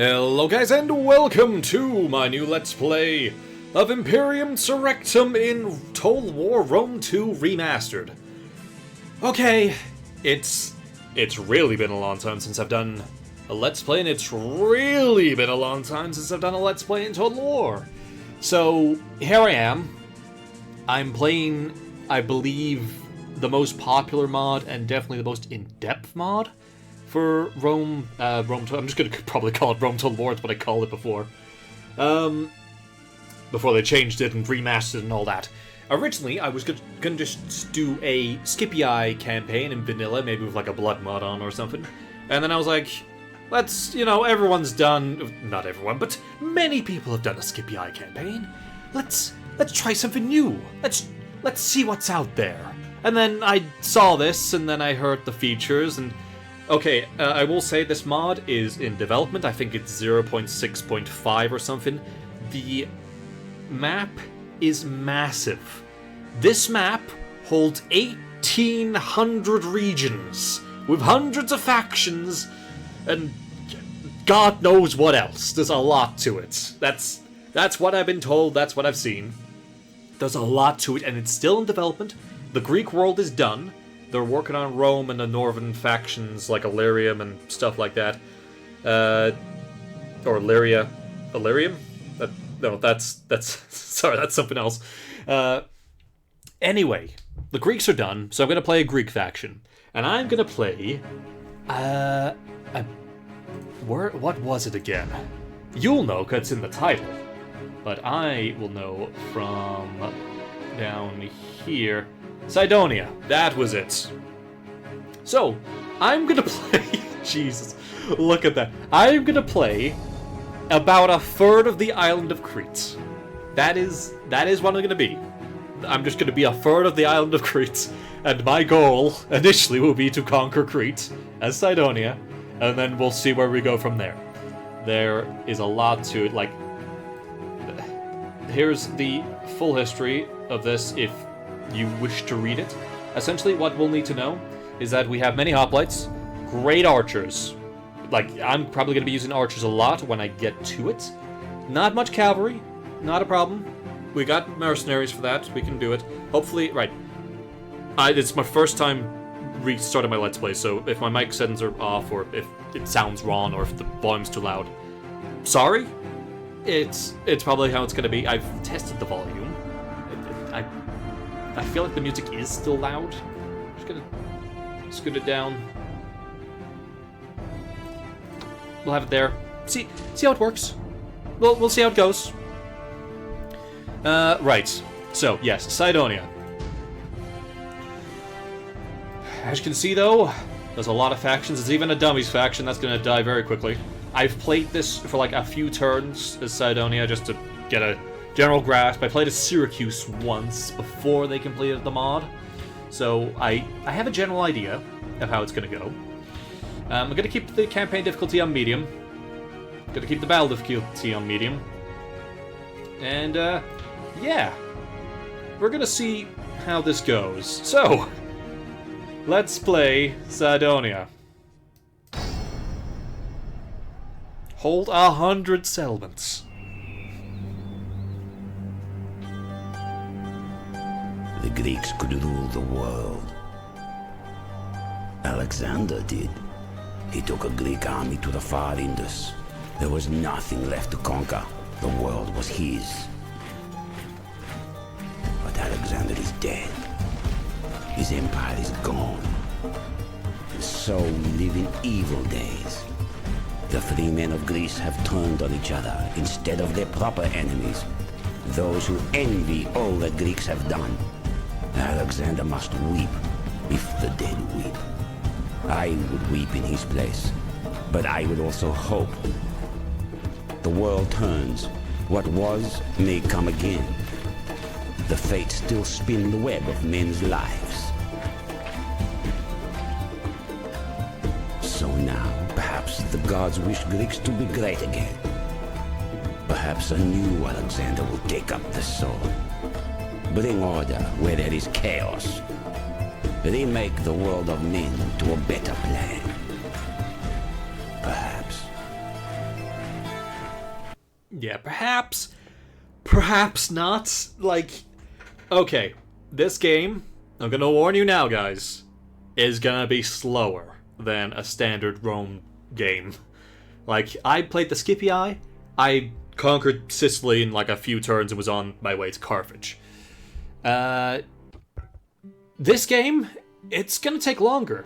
Hello guys and welcome to my new Let's Play of Imperium Surrectum in Total War Rome 2 Remastered. Okay, it's really been a long time since I've done a Let's Play, and it's really been a long time since I've done a Let's Play in Total War. So, here I am. I'm playing, I believe, the most popular mod and definitely the most in-depth mod for Rome, I'm just gonna probably call it Rome Total War, it's what I called it before. Before they changed it and remastered it and all that. Originally, I was gonna just do a Skippy Eye campaign in vanilla, maybe with like a blood mod on or something. And then I was like, let's, everyone's done, not everyone, but many people have done a Skippy Eye campaign. Let's try something new. Let's see what's out there. And then I saw this, and then I heard the features, and okay, I will say this mod is in development. I think it's 0.6.5 or something. The map is massive. This map holds 1,800 regions with hundreds of factions and God knows what else. There's a lot to it. That's what I've been told. That's what I've seen. There's a lot to it, and it's still in development. The Greek world is done. They're working on Rome and the northern factions like Illyrium and stuff like that. Or Illyria. Illyrium? No, that's sorry, that's something else. Anyway, the Greeks are done, so I'm gonna play a Greek faction. And I'm gonna play what was it again? You'll know because it's in the title. But I will know from down here. Cydonia, that was it. So, I'm gonna play... Jesus, look at that. I'm gonna play about a third of the island of Crete. That is what I'm gonna be. I'm just gonna be a third of the island of Crete, and my goal, initially, will be to conquer Crete as Cydonia, and then we'll see where we go from there. There is a lot to it, like... Here's the full history of this, if you wish to read it. Essentially, what we'll need to know is that we have many hoplites, great archers. Like, I'm probably going to be using archers a lot when I get to it. Not much cavalry, not a problem. We got mercenaries for that, we can do it. Hopefully, right. It's my first time restarting my Let's Play, so if my mic settings are off, or if it sounds wrong, or if the volume's too loud, sorry. It's probably how it's going to be. I've tested the volume. I feel like the music is still loud. I'm just gonna scoot it down. We'll have it there. See how it works. We'll see how it goes. Right. So, yes, Cydonia. As you can see, though, there's a lot of factions. There's even a dummies faction that's gonna die very quickly. I've played this for like a few turns as Cydonia just to get a general grasp. I played as Syracuse once before they completed the mod, so I have a general idea of how it's going to go. I'm going to keep the campaign difficulty on medium. Going to keep the battle difficulty on medium. And, yeah. We're going to see how this goes. So, let's play Cydonia. Hold 100 settlements. The Greeks could rule the world. Alexander did. He took a Greek army to the far Indus. There was nothing left to conquer. The world was his. But Alexander is dead. His empire is gone. And so we live in evil days. The free men of Greece have turned on each other instead of their proper enemies, those who envy all the Greeks have done. Alexander must weep, if the dead weep. I would weep in his place, but I would also hope. The world turns. What was may come again. The fates still spin the web of men's lives. So now, perhaps the gods wish Greeks to be great again. Perhaps a new Alexander will take up the sword. Bring order where there is chaos. Remake the world of men to a better plan. Perhaps. Yeah, perhaps not. Like, okay, this game, I'm gonna warn you now, guys, is gonna be slower than a standard Rome game. Like, I played the Scipii, I conquered Sicily in like a few turns and was on my way to Carthage. This game, it's gonna take longer.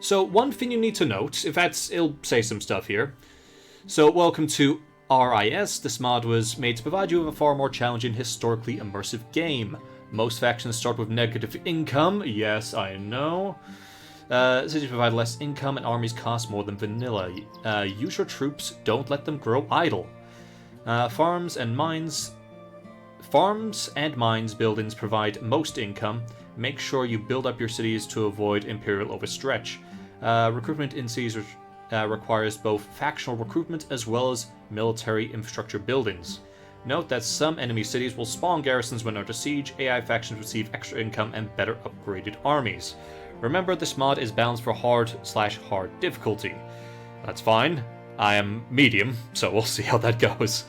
So one thing you need to note, in fact, it'll say some stuff here. So welcome to RIS. This mod was made to provide you with a far more challenging, historically immersive game. Most factions start with negative income. Yes, I know. Cities provide less income and armies cost more than vanilla. Use your troops, don't let them grow idle. Farms and mines buildings provide most income. Make sure you build up your cities to avoid imperial overstretch. Recruitment in cities requires both factional recruitment as well as military infrastructure buildings. Note that some enemy cities will spawn garrisons when under siege. AI factions receive extra income and better upgraded armies. Remember, this mod is balanced for hard/hard difficulty. That's fine. I am medium, so we'll see how that goes.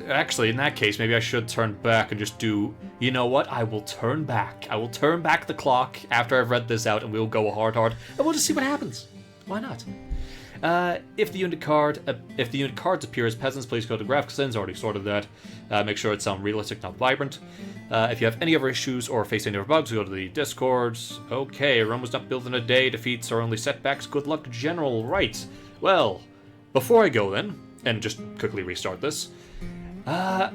Actually, in that case, maybe I should turn back and just do... You know what? I will turn back. I will turn back the clock after I've read this out, and we'll go hard, and we'll just see what happens. Why not? If the unit cards appear as peasants, please go to graphics settings. Already sorted that. Make sure it's realistic, not vibrant. If you have any other issues or face any other bugs, go to the Discords. Okay, Rome was not built in a day. Defeats are only setbacks. Good luck, General. Right. Well, before I go then, and just quickly restart this,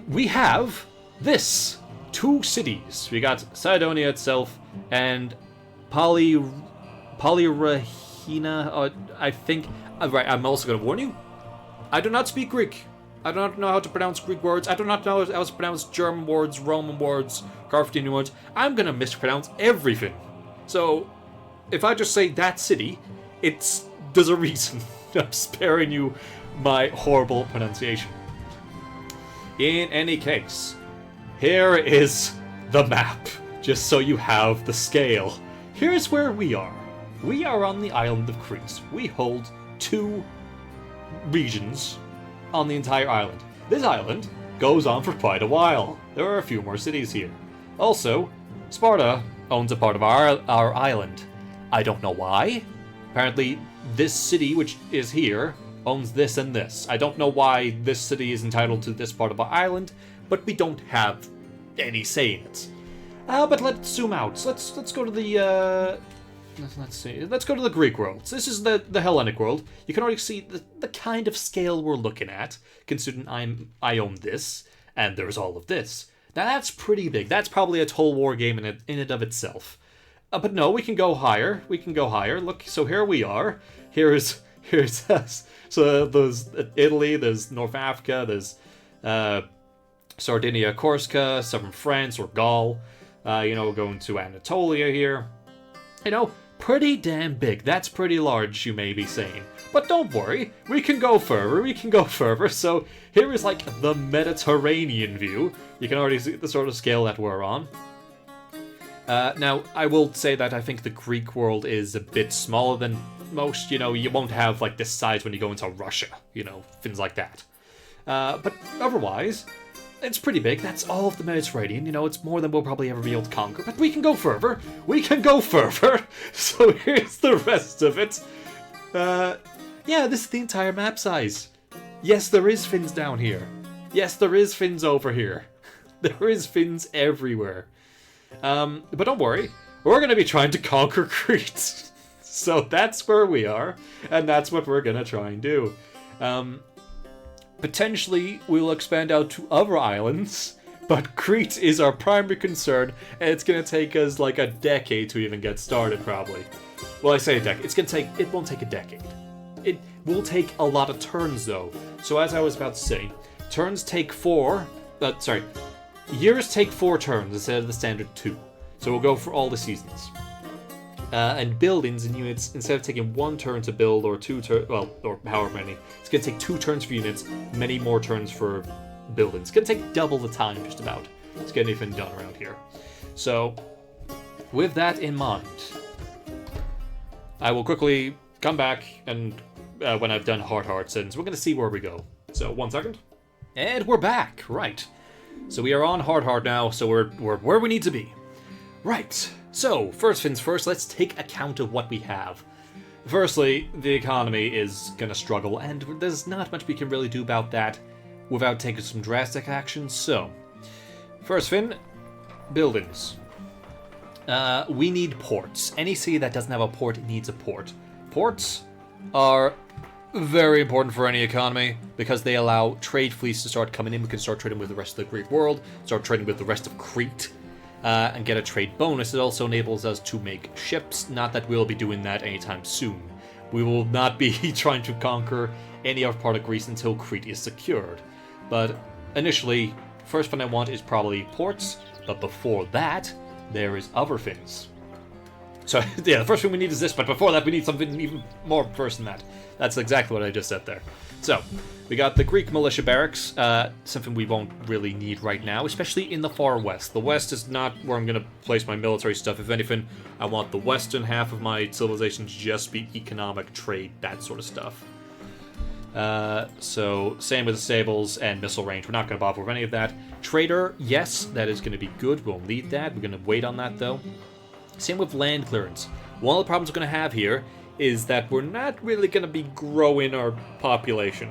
we have this. 2 cities. We got Kydonia itself and Polyrahina. I think. Right, I'm also going to warn you. I do not speak Greek. I do not know how to pronounce Greek words. I do not know how to pronounce German words, Roman words, Carthaginian words. I'm going to mispronounce everything. So, if I just say that city, there's a reason. I'm sparing you my horrible pronunciation. In any case, here is the map, just so you have the scale. Here's where we are. We are on the island of Crete. We hold 2 regions on the entire island. This island goes on for quite a while. There are a few more cities here. Also, Sparta owns a part of our island. I don't know why. Apparently, this city, which is here, owns this and this. I don't know why this city is entitled to this part of our island, but we don't have any say in it. But let's zoom out. Let's go to the let's see. Let's go to the Greek world. This is the Hellenic world. You can already see the kind of scale we're looking at, considering I own this and there's all of this. Now that's pretty big. That's probably a whole war game in it of itself. But no, we can go higher. We can go higher. Look, so here we are. Here's us. So there's Italy, there's North Africa, there's Sardinia, Corsica, southern France, or Gaul. We're going to Anatolia here. Pretty damn big. That's pretty large, you may be saying. But don't worry, we can go further. So here is like the Mediterranean view. You can already see the sort of scale that we're on. Now, I will say that I think the Greek world is a bit smaller than most. You won't have like this size when you go into Russia, things like that. But otherwise, it's pretty big. That's all of the Mediterranean. It's more than we'll probably ever be able to conquer. But we can go further. So here's the rest of it. Yeah, this is the entire map size. Yes, there is fins down here. Yes, there is fins over here. There is fins everywhere. But don't worry. We're going to be trying to conquer Crete. So that's where we are. And that's what we're going to try and do. Potentially, we'll expand out to other islands, but Crete is our primary concern, and it's gonna take us like a decade to even get started, probably. Well, I say a decade. It won't take a decade. It will take a lot of turns, though. So as I was about to say, years take 4 turns instead of the standard 2. So we'll go for all the seasons. And buildings and units, instead of taking 1 turn to build or 2 turns, or however many, it's going to take 2 turns for units, many more turns for buildings. It's going to take double the time, just about, to get anything done around here. So, with that in mind, I will quickly come back and when I've done hard hearts, and so we're going to see where we go. So, 1 second. And we're back, right. So we are on hard heart now, so we're where we need to be. Right, so first things first, let's take account of what we have. Firstly, the economy is going to struggle, and there's not much we can really do about that without taking some drastic action. So, first thing, buildings. We need ports. Any city that doesn't have a port needs a port. Ports are very important for any economy because they allow trade fleets to start coming in. We can start trading with the rest of the Greek world, start trading with the rest of Crete, and get a trade bonus. It also enables us to make ships. Not that we'll be doing that anytime soon. We will not be trying to conquer any other part of Greece until Crete is secured. But initially, first thing I want is probably ports, but before that, there is other things. So, yeah, the first thing we need is this, but before that we need something even more first than that. That's exactly what I just said there. So, we got the Greek militia barracks, something we won't really need right now, especially in the far west. The west is not where I'm going to place my military stuff. If anything, I want the western half of my civilization to just be economic, trade, that sort of stuff. So, same with the stables and missile range. We're not going to bother with any of that. Trader, yes, that is going to be good. We'll need that. We're going to wait on that, though. Same with land clearance. One of the problems we're going to have here is that we're not really going to be growing our population.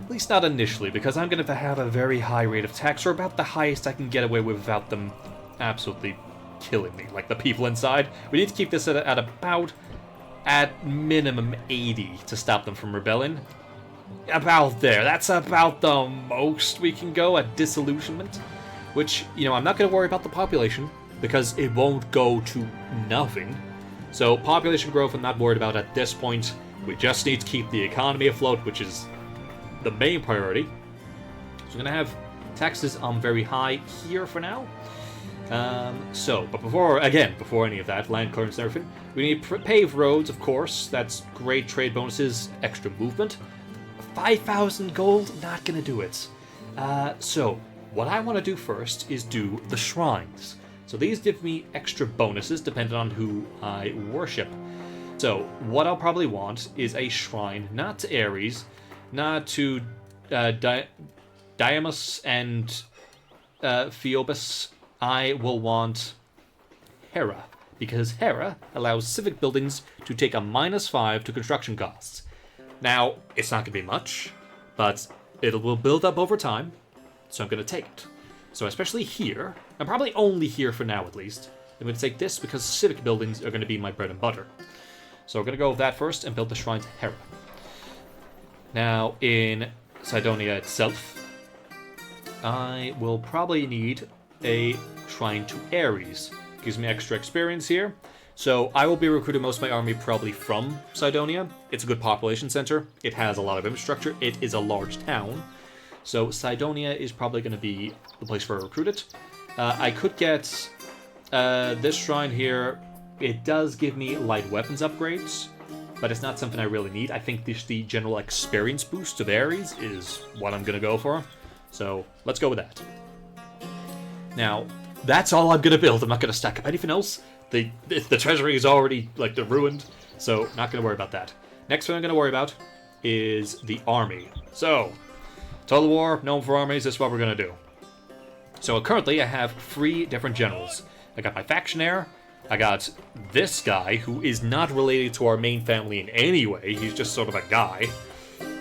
At least not initially, because I'm going to have a very high rate of tax, or about the highest I can get away with without them absolutely killing me, like the people inside. We need to keep this at about, at minimum, 80 to stop them from rebelling. About there. That's about the most we can go at disillusionment. Which, you know, I'm not going to worry about the population, because it won't go to nothing. So population growth I'm not worried about at this point. We just need to keep the economy afloat, which is the main priority. So we're going to have taxes on very high here for now. But before any of that, land clearance and everything, we need paved roads, of course. That's great trade bonuses, extra movement. 5,000 gold, not going to do it. So what I want to do first is do the shrines. So these give me extra bonuses depending on who I worship. So what I'll probably want is a shrine, not to Ares, not to Diamus and Phoebus. I will want Hera, because Hera allows civic buildings to take a -5 to construction costs. Now, it's not going to be much, but it will build up over time, so I'm going to take it. So especially here, and probably only here for now at least, I'm going to take this because civic buildings are going to be my bread and butter. So we're going to go with that first and build the shrine to Hera. Now, in Kydonia itself, I will probably need a shrine to Ares. Gives me extra experience here. So I will be recruiting most of my army probably from Kydonia. It's a good population center. It has a lot of infrastructure. It is a large town. So Kydonia is probably going to be the place where I recruit it. I could get this shrine here. It does give me light weapons upgrades, but it's not something I really need. I think the general experience boost of Ares is what I'm going to go for. So let's go with that. Now, that's all I'm going to build. I'm not going to stack up anything else. The treasury is already, like, ruined, so not going to worry about that. Next thing I'm going to worry about is the army. So, Total War, known for armies, this is what we're going to do. So currently I have 3 different generals. I got my factionaire, I got this guy, who is not related to our main family in any way, he's just sort of a guy.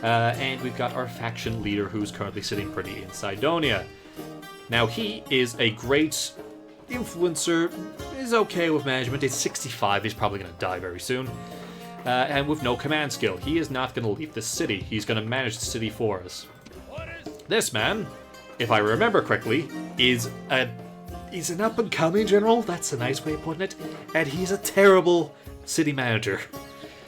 And we've got our faction leader, who's currently sitting pretty in Kydonia. Now he is a great influencer, is okay with management, he's 65, he's probably going to die very soon. And with no command skill, he is not going to leave the city, he's going to manage the city for us. This man, if I remember correctly, he's an up-and-coming general, that's a nice way of putting it, and he's a terrible city manager.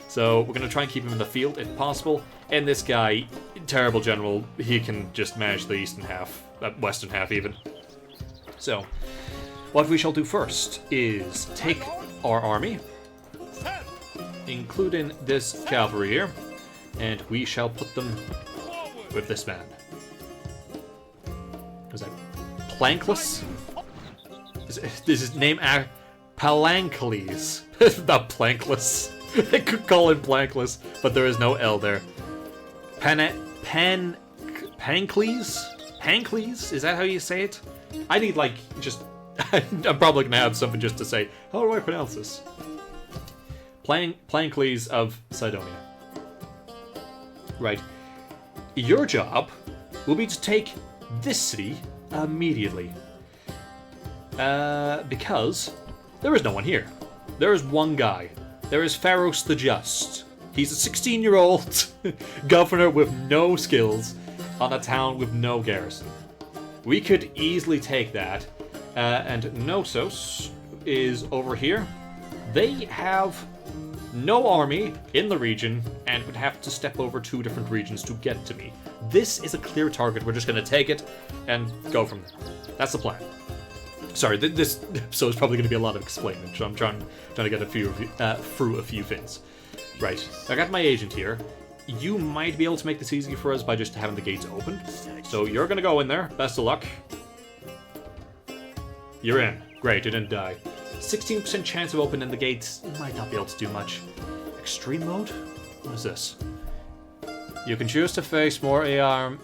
So we're going to try and keep him in the field if possible, and this guy, terrible general, he can just manage the eastern half, western half even. So, what we shall do first is take our army, including this cavalry here, and we shall put them with this man. Was that Pankles? This is name Pankles, not Plankless. They could call him Pankles, but there is no L there. Pankles? Pankles? Is that how you say it? I need, like, just... I'm probably gonna have something just to say. How do I pronounce this? Pankles of Cydonia. Right. Your job will be to take this city immediately. Because there is no one here. There is one guy. There is Pharos the Just. He's a 16-year-old governor with no skills on a town with no garrison. We could easily take that. And Knossos is over here. They have no army in the region and would have to step over 2 different regions to get to me. This is a clear target. We're just going to take it and go from there. That's the plan. Sorry, this episode is probably going to be a lot of explaining, so I'm trying to get through a few things. Right, I got my agent here. You might be able to make this easy for us by just having the gates open. So you're going to go in there. Best of luck. You're in. Great, you didn't die. 16% chance of opening the gates. You might not be able to do much. Extreme mode? What is this? You can choose to face more AI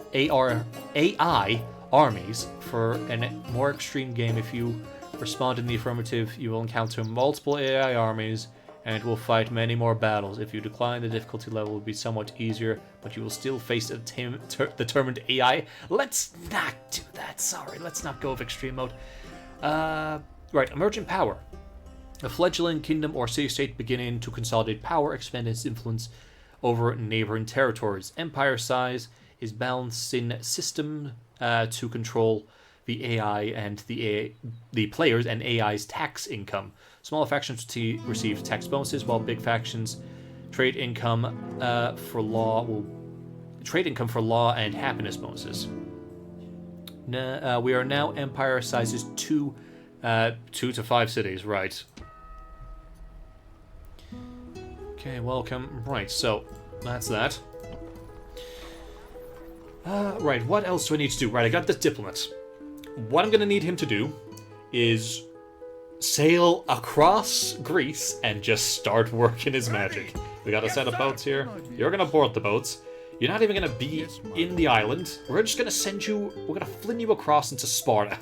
armies for a more extreme game. If you respond in the affirmative, you will encounter multiple AI armies and will fight many more battles. If you decline, the difficulty level will be somewhat easier, but you will still face a determined AI. Let's not do that. Sorry, let's not go with extreme mode. Right, emergent power. A fledgling kingdom or city-state beginning to consolidate power, expand its influence over neighboring territories. Empire size is balancing system to control the AI and the players and AI's tax income. Smaller factions receive tax bonuses, while big factions trade income for law and happiness bonuses. We are now empire sizes 2 to 5 cities, right? Okay, welcome. Right, so that's that. Right, what else do I need to do? Right, I got this diplomat. What I'm going to need him to do is sail across Greece and just start working his magic. We got a set of boats here. You're going to board the boats. You're not even going to be in the island. We're just going to send you... We're going to fling you across into Sparta.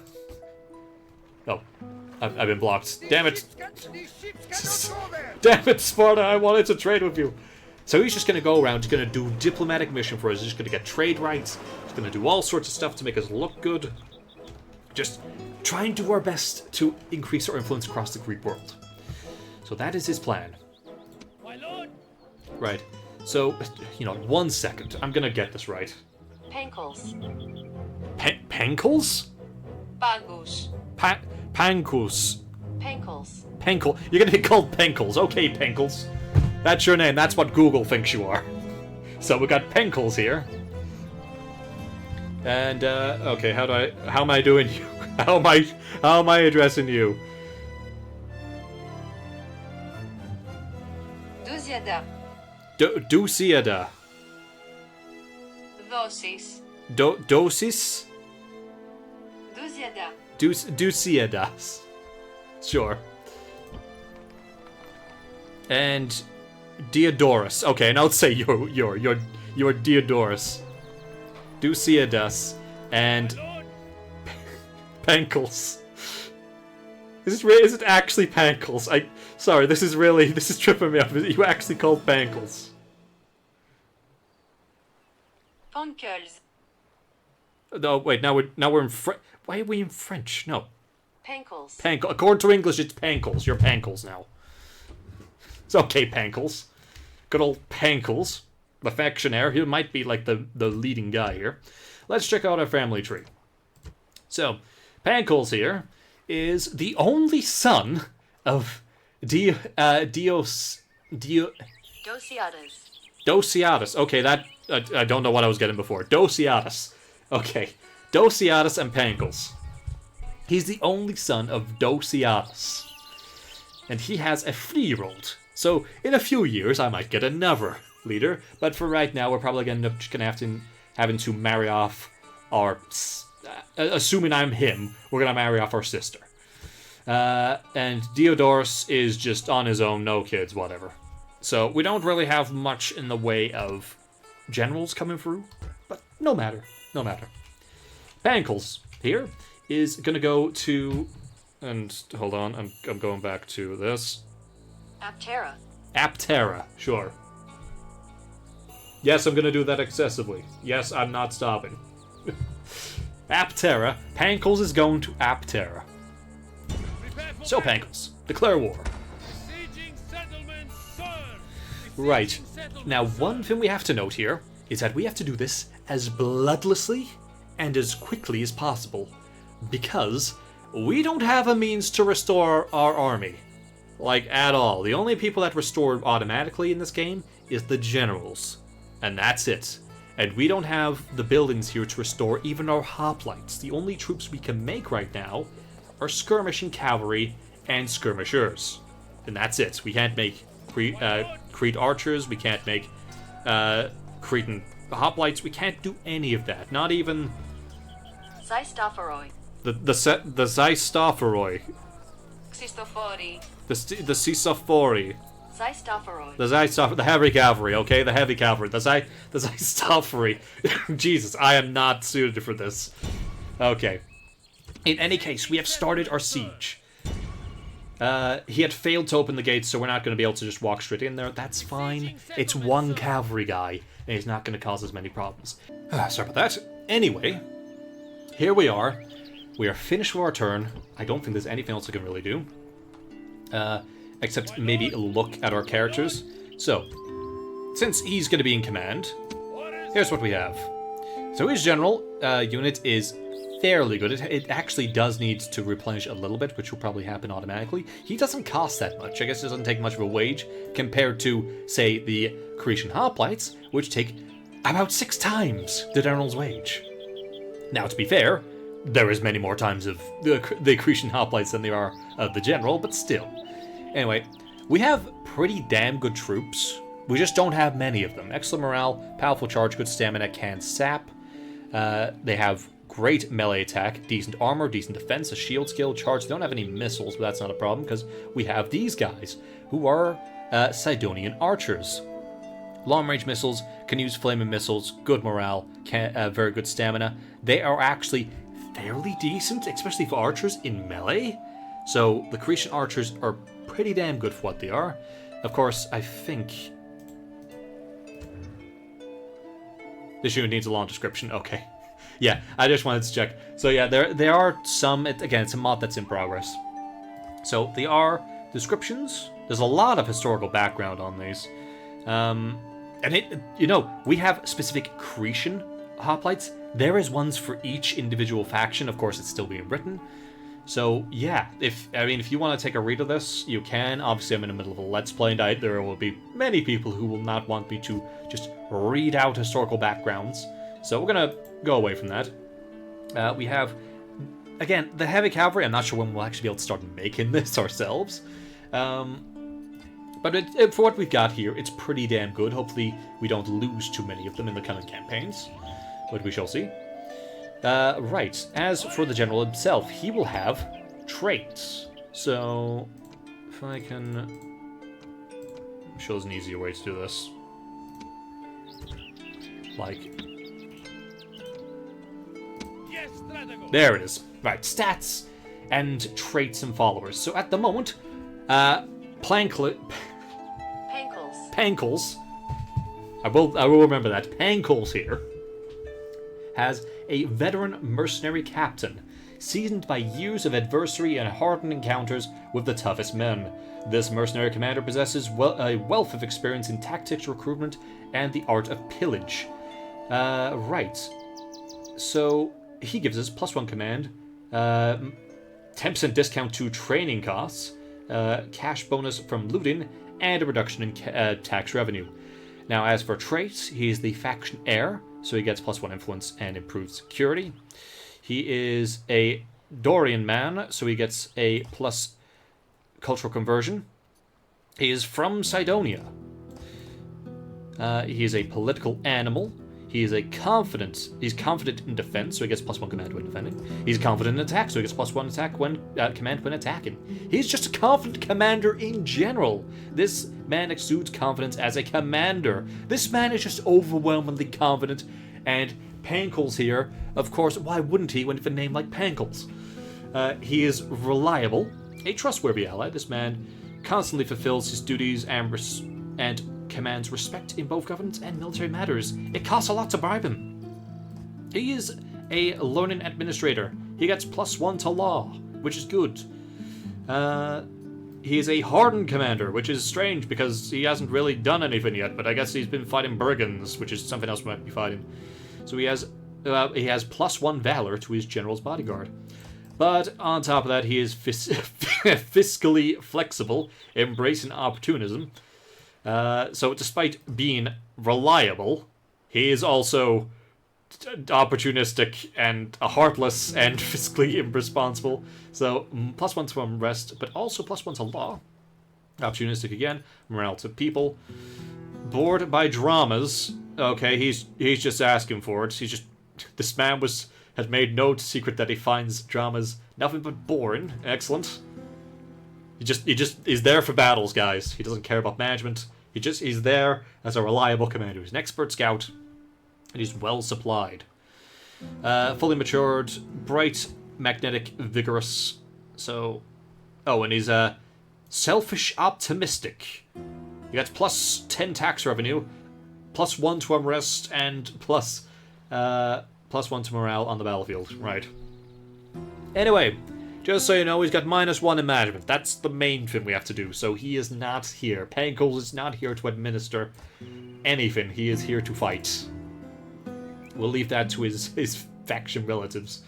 Oh, I've been blocked. Damn it. Damn it, Sparta. I wanted to trade with you. So he's just going to go around. He's going to do diplomatic mission for us. He's just going to get trade rights. He's going to do all sorts of stuff to make us look good. Just try and do our best to increase our influence across the Greek world. So that is his plan. My lord. Right. So, 1 second. I'm gonna get this right. Pankles. Pankles? Bagus. Pankles. Pankles. Pankle. You're gonna be called Pankles. Okay, Pankles. That's your name. That's what Google thinks you are. So we got Pankles here. And, okay, how am I doing you? How am I addressing you? Duziada. Dusiada. Dosis. Dosis? Duziada. Dusiadas. Sure. And Diodorus. Okay, and I'll say you're Diodorus. Dusiadas and Pankles. Is it actually Pankles? Sorry, this is tripping me up. You actually called Pankles. Pankles. No, wait. Now we're in French. Why are we in French? No. Pankles. According to English, it's Pankles. You're Pankles now. It's okay, Pankles. Good old Pankles. The factionaire. He might be like the leading guy here. Let's check out our family tree. So, Pankles here is the only son of Dosiadas. Dosiadas. Okay, that I don't know what I was getting before. Dosiadas. Okay, Dosiadas and Pankles. He's the only son of Dosiadas, and he has a 3-year-old. So in a few years, I might get another leader. But for right now, we're probably gonna having to marry off our. Assuming I'm him, we're gonna marry off our sister. And Diodorus is just on his own, no kids, whatever. So we don't really have much in the way of generals coming through, but no matter, no matter. Pankles here is gonna go to, and hold on, I'm going back to this. Aptera. Aptera, sure. Yes, I'm gonna do that excessively. Yes, I'm not stopping. Aptera. Pankles is going to Aptera. So, Pankles, declare war. Right. Now, one thing we have to note here is that we have to do this as bloodlessly and as quickly as possible, because we don't have a means to restore our army. Like, at all. The only people that restore automatically in this game is the generals. And that's it. And we don't have the buildings here to restore even our hoplites. The only troops we can make right now are skirmishing cavalry and skirmishers. And that's it. We can't make Crete archers, we can't make Cretan hoplites, we can't do any of that. Not even Zystophoroi. the Zystophoroi. Xistofori. The Sisophori. Zystophoroi. The heavy cavalry, okay? The heavy cavalry. The Zystophori. Jesus, I am not suited for this. Okay. In any case, we have started our siege. He had failed to open the gates, so we're not going to be able to just walk straight in there. That's fine. It's one cavalry guy, and he's not going to cause us many problems. Sorry about that. Anyway, here we are. We are finished with our turn. I don't think there's anything else I can really do. Except maybe look at our characters. So, since he's going to be in command, here's what we have. So his general unit is fairly good. It actually does need to replenish a little bit, which will probably happen automatically. He doesn't cost that much. I guess it doesn't take much of a wage compared to, say, the Cretan hoplites, which take about 6 times the general's wage. Now, to be fair, there is many more times of the Cretan hoplites than there are of the general, but still. Anyway, we have pretty damn good troops. We just don't have many of them. Excellent morale, powerful charge, good stamina, can sap. They have great melee attack, decent armor, decent defense, a shield skill, charge. They don't have any missiles, but that's not a problem because we have these guys who are Cydonian archers. Long-range missiles, can use flaming missiles, good morale, very good stamina. They are actually fairly decent, especially for archers in melee. So the Cretan archers are pretty damn good for what they are. Of course, I think this unit needs a long description. Okay. Yeah, I just wanted to check. So yeah, there are some, again, it's a mod that's in progress. So they are descriptions. There's a lot of historical background on these. And we have specific Cretan hoplites. There is ones for each individual faction. Of course, it's still being written. So yeah, if you want to take a read of this, you can. Obviously, I'm in the middle of a Let's Play, and there will be many people who will not want me to just read out historical backgrounds. So we're gonna go away from that. We have, again, the heavy cavalry. I'm not sure when we'll actually be able to start making this ourselves. But for what we've got here, it's pretty damn good. Hopefully, we don't lose too many of them in the coming campaigns, but we shall see. Right, as for the general himself, he will have traits. So, if I can... I'm sure there's an easier way to do this. Like... There it is. Right, stats and traits and followers. So at the moment, Pankles. I will remember that. Pankles here has a veteran mercenary captain, seasoned by years of adversity and hardened encounters with the toughest men. This mercenary commander possesses a wealth of experience in tactics, recruitment, and the art of pillage. Right. So he gives us +1 command, 10% discount to training costs, cash bonus from looting, and a reduction in tax revenue. Now, as for traits, he's the faction heir, so he gets +1 influence and improved security. He is a Dorian man, so he gets a plus cultural conversion. He is from Cydonia. He is a political animal. He's confident in defense, so he gets +1 command when defending. He's confident in attack, so he gets +1 attack when command when attacking. He's just a confident commander in general. This man exudes confidence as a commander. This man is just overwhelmingly confident, and Pankles here, of course, why wouldn't he with a name like Pankles? He is reliable, a trustworthy ally. This man constantly fulfills his duties and commands respect in both governance and military matters. It costs a lot to bribe him. He is a learning administrator. He gets +1 to law, which is good. He is a hardened commander, which is strange because he hasn't really done anything yet, but I guess he's been fighting brigands, which is something else we might be fighting. So he has +1 valor to his general's bodyguard. But on top of that, he is fiscally flexible, embracing opportunism. So despite being reliable, he is also opportunistic and heartless and fiscally irresponsible. So +1 to unrest, but also +1 to law. Opportunistic again, morale to people. Bored by dramas. Okay, he's just asking for it. This man has made no secret that he finds dramas nothing but boring. Excellent. He just is there for battles, guys. He doesn't care about management. He's there as a reliable commander. He's an expert scout, and he's well supplied. Fully matured, bright, magnetic, vigorous. So, and he's selfish, optimistic. He gets +10 tax revenue, +1 to unrest, and +1 to morale on the battlefield. Right. Anyway. Just so you know, he's got -1 in management. That's the main thing we have to do. So he is not here. Pankles is not here to administer anything. He is here to fight. We'll leave that to his faction relatives.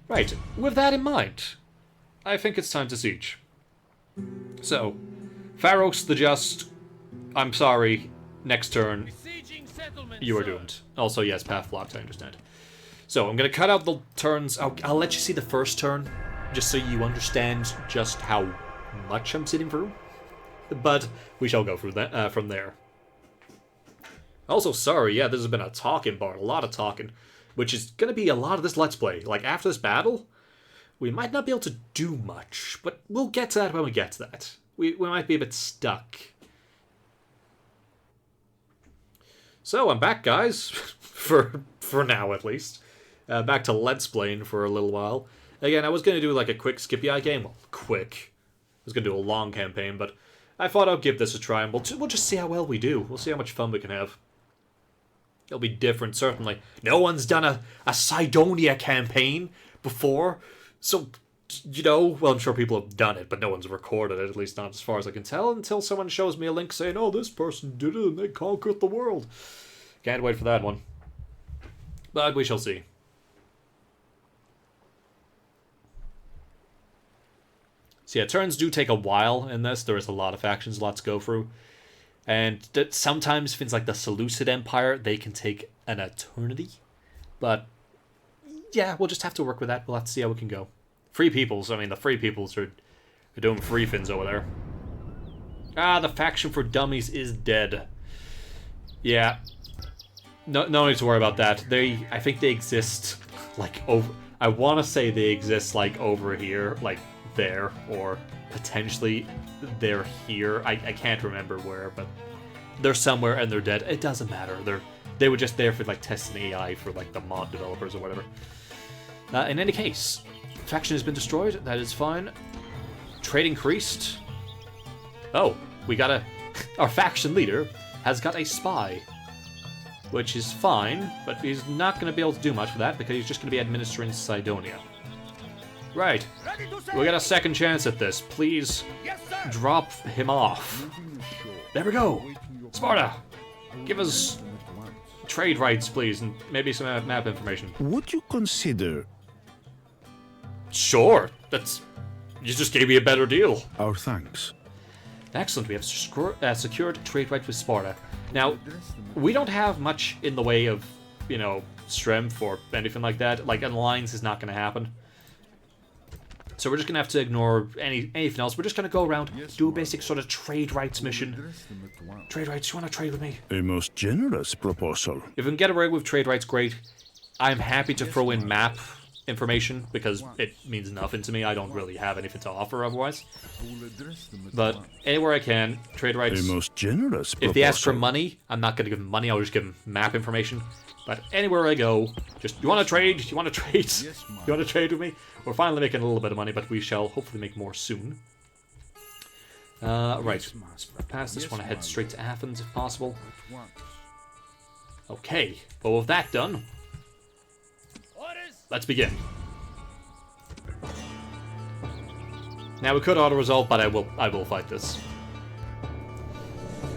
Right, with that in mind, I think it's time to siege. So, Pharos the Just, I'm sorry, next turn, you are doomed. Also, yes, path blocked, I understand. So, I'm going to cut out the turns. I'll let you see the first turn, just so you understand just how much I'm sitting through. But we shall go through that from there. Also, sorry, yeah, this has been a talking part, a lot of talking, which is going to be a lot of this Let's Play. Like, after this battle, we might not be able to do much, but we'll get to that when we get to that. We might be a bit stuck. So, I'm back, guys, for now at least. Back to Let's Playing for a little while. Again, I was going to do like a quick Skippy game. Well, quick. I was going to do a long campaign, but I thought I'll give this a try, and we'll just see how well we do. We'll see how much fun we can have. It'll be different, certainly. No one's done a Kydonia campaign before, so, you know, well, I'm sure people have done it, but no one's recorded it, at least not as far as I can tell, until someone shows me a link saying, oh, this person did it and they conquered the world. Can't wait for that one. But we shall see. So yeah, turns do take a while in this. There is a lot of factions, lots to go through. And sometimes things like the Seleucid Empire, they can take an eternity. But yeah, we'll just have to work with that. We'll have to see how we can go. Free Peoples, I mean, the Free Peoples are doing free things over there. Ah, the faction for dummies is dead. Yeah. No need to worry about that. I think they exist, like, over... I want to say they exist, like, over here, like, there, or potentially they're here. I can't remember where, but they're somewhere and they're dead. It doesn't matter. They were just there for, like, testing AI for, like, the mod developers or whatever. In any case, faction has been destroyed. That is fine. Trade increased. Oh, we got our faction leader has got a spy, which is fine, but he's not going to be able to do much for that because he's just going to be administering Kydonia. Right. We got a second chance at this. Please drop him off. There we go. Sparta, give us trade rights, please, and maybe some map information. Would you consider... Sure. You just gave me a better deal. Our thanks. Excellent. We have secured trade rights with Sparta. Now, we don't have much in the way of, you know, strength or anything like that. Like, an alliance is not going to happen. So we're just gonna have to ignore anything else. We're just gonna go around, do a basic sort of trade rights mission. Trade rights, you wanna trade with me? A most generous proposal. If we can get away with trade rights, great. I'm happy to throw in map information, because it means nothing to me. I don't really have anything to offer otherwise. But anywhere I can, trade rights. A most generous proposal. If they ask for money, I'm not gonna give them money, I'll just give them map information. But anywhere I go, just, you wanna trade? You wanna trade? You wanna trade with me? We're finally making a little bit of money, but we shall hopefully make more soon. Right. Let's pass this one, head straight to Athens if possible. Okay, well with that done, let's begin. Now we could auto-resolve, but I will fight this.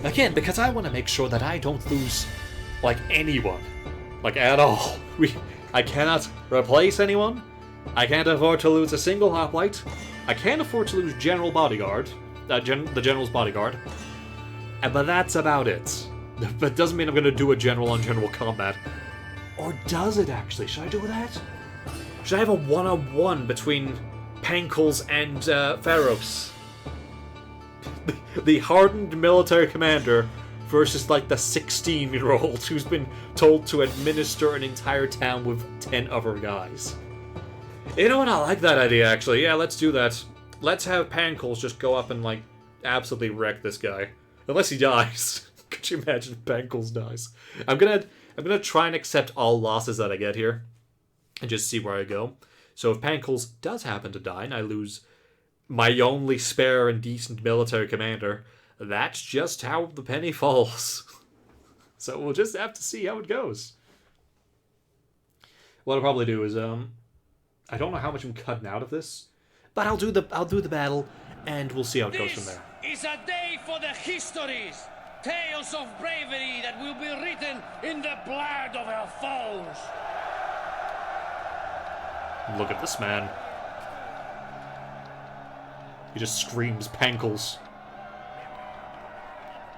Again, because I want to make sure that I don't lose, like, anyone. Like, at all. I cannot replace anyone. I can't afford to lose a single hoplite. I can't afford to lose General Bodyguard. The General's Bodyguard. But that's about it. But doesn't mean I'm going to do a General on General combat. Or does it, actually? Should I do that? Should I have a one-on-one between Pankles and Pharos? The hardened military commander versus, like, the 16-year-old who's been told to administer an entire town with 10 other guys. You know what? I like that idea, actually. Yeah, let's do that. Let's have Pankles just go up and, like, absolutely wreck this guy. Unless he dies. Could you imagine if Pankles dies? I'm gonna try and accept all losses that I get here. And just see where I go. So if Pankles does happen to die, and I lose my only spare and decent military commander, that's just how the penny falls. So we'll just have to see how it goes. What I'll probably do is, I don't know how much I'm cutting out of this, but I'll do the battle, and we'll see how it goes from there. This is a day for the histories. Tales of bravery that will be written in the blood of our foes. Look at this man. He just screams Pankles.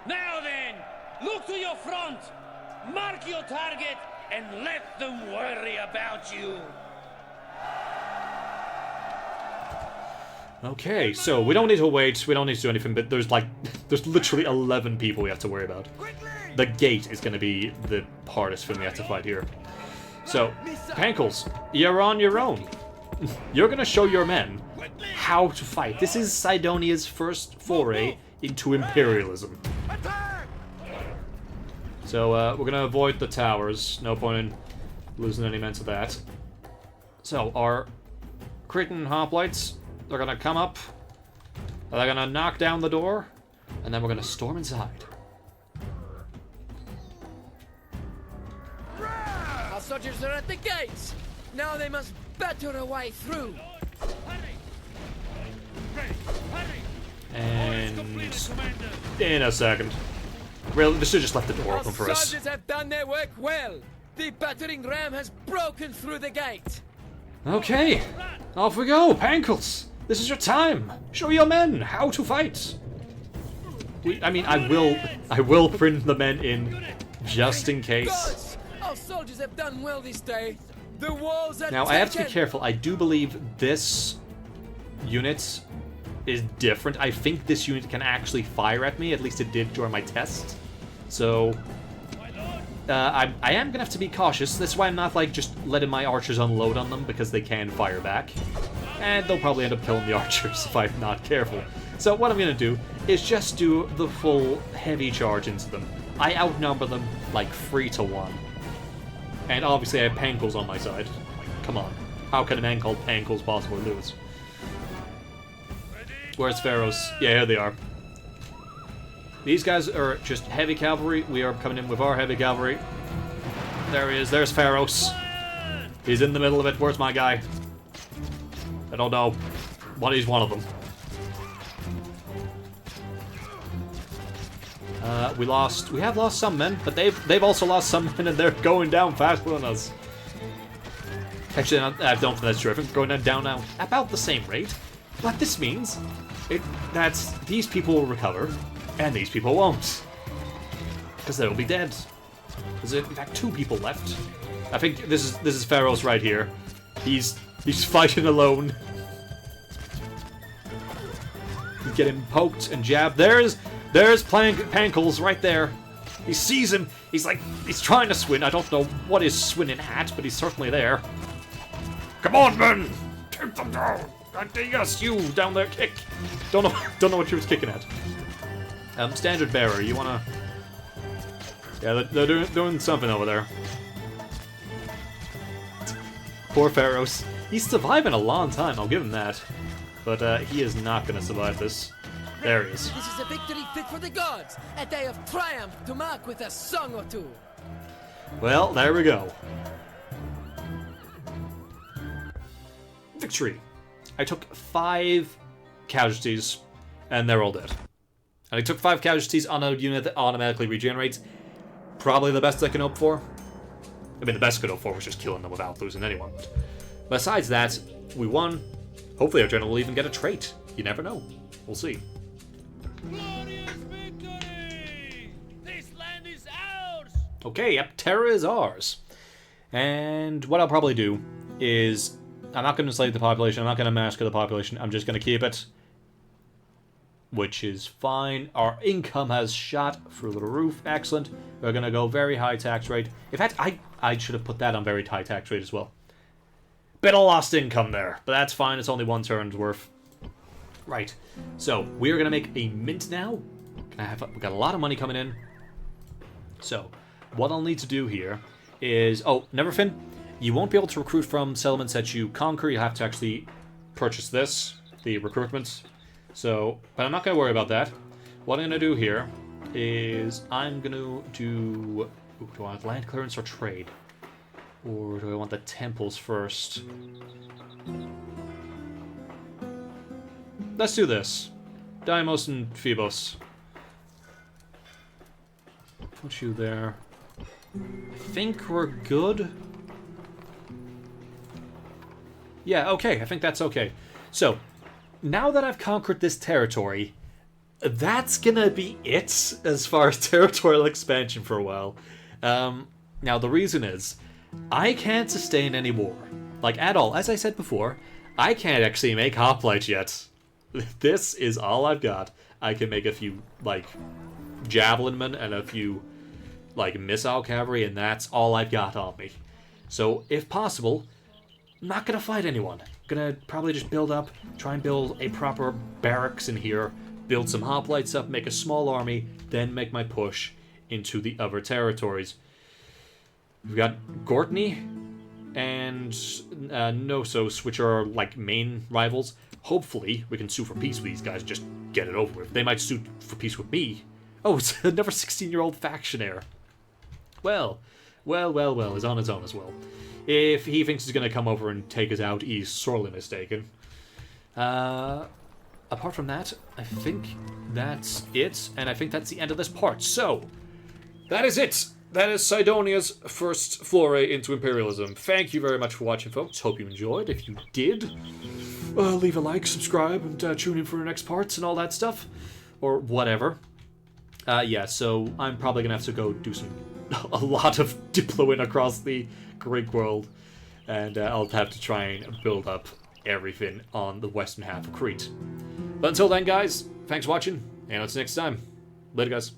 Now then, look to your front, mark your target, and let them worry about you. Okay, so we don't need to wait, we don't need to do anything, but there's literally 11 people we have to worry about. The gate is going to be the hardest thing we have to fight here. So, Pankles, you're on your own. You're going to show your men how to fight. This is Cydonia's first foray into imperialism. So, we're going to avoid the towers. No point in losing any men to that. So, our Cretan hoplites, they're going to come up. They're going to knock down the door. And then we're going to storm inside. Our soldiers are at the gates. Now they must batter a way through. And in a second. Really, they should have just left the door open for Our us. soldiers have done their work well. The battering ram has broken through the gate. Okay, off we go, Pankles. This is your time. Show your men how to fight. I will bring the men in just in case. Gods, our soldiers have done well this day. The walls are Now I have to be taken. careful. I do believe this unit is different. I think this unit can actually fire at me. At least it did during my test. So I am gonna have to be cautious. That's why I'm not like just letting my archers unload on them, because they can fire back. And they'll probably end up killing the archers if I'm not careful. So what I'm gonna do is just do the full heavy charge into them. I outnumber them like 3-1. And obviously I have Pankles on my side. Come on. How can a man called Pankles possibly lose? Where's Pharos? Yeah, here they are. These guys are just heavy cavalry. We are coming in with our heavy cavalry. There he is. There's Pharos. He's in the middle of it. Where's my guy? I don't know. He's one of them. We have lost some men, but they've also lost some men, and they're going down faster than us. Actually, I don't think that's true. I think we're going down now about the same rate. What this means, that's these people will recover, and these people won't, because they'll be dead. There's in fact 2 people left. I think this is Pharos right here. He's fighting alone. getting poked and jabbed. There's Pankles right there. He sees him. He's trying to swing. I don't know what he's swinging at, but he's certainly there. Come on, man! Take them down! Yes, you down there, kick. Don't know what she was kicking at. Standard bearer, you wanna? Yeah, they're doing something over there. Poor Pharaohs. He's surviving a long time. I'll give him that, but he is not gonna survive this. There he is. This is a victory fit for the gods, a day of triumph to mark with a song or two. Well, there we go. Victory. I took 5 casualties, and they're all dead. And I took 5 casualties on a unit that automatically regenerates. Probably the best I can hope for. I mean, the best I could hope for was just killing them without losing anyone. Besides that, we won. Hopefully our general will even get a trait. You never know. We'll see. Glorious victory! This land is ours! Okay, yep, Terra is ours. And what I'll probably do is, I'm not going to enslave the population, I'm not going to massacre the population, I'm just going to keep it. Which is fine. Our income has shot through the roof, excellent. We're going to go very high tax rate. In fact, I should have put that on very high tax rate as well. Bit of lost income there, but that's fine, it's only 1 turn's worth. Right, so we are going to make a mint now. We've got a lot of money coming in. So, what I'll need to do here is... Oh, Neverfin, you won't be able to recruit from settlements that you conquer. You'll have to actually purchase this, the recruitment. So, but I'm not going to worry about that. What I'm going to do here is I'm going to do... Ooh, do I want land clearance or trade? Or do I want the temples first? Let's do this. Deimos and Phoebos. Put you there. I think we're good. Yeah, okay. I think that's okay. So, now that I've conquered this territory, that's gonna be it as far as territorial expansion for a while. Now, the reason is, I can't sustain any war. Like, at all. As I said before, I can't actually make hoplites yet. This is all I've got. I can make a few, like, javelin men and a few, like, missile cavalry, and that's all I've got on me. So, if possible, I'm not gonna fight anyone. I'm gonna probably just build up, try and build a proper barracks in here, build some hoplites up, make a small army, then make my push into the other territories. We've got Gortney and Knossos, which are, like, main rivals. Hopefully, we can sue for peace with these guys, just get it over with. They might sue for peace with me. Oh, it's another 16-year-old factionaire. Well, he's on his own as well. If he thinks he's going to come over and take us out, he's sorely mistaken. Apart from that, I think that's it, and I think that's the end of this part. So, that is it. That is Cydonia's first foray into imperialism. Thank you very much for watching, folks. Hope you enjoyed. If you did, leave a like, subscribe, and tune in for the next parts and all that stuff. Or whatever. Yeah, so I'm probably going to have to go do a lot of diploing across the Greek world. And I'll have to try and build up everything on the western half of Crete. But until then, guys, thanks for watching, and until next time. Later, guys.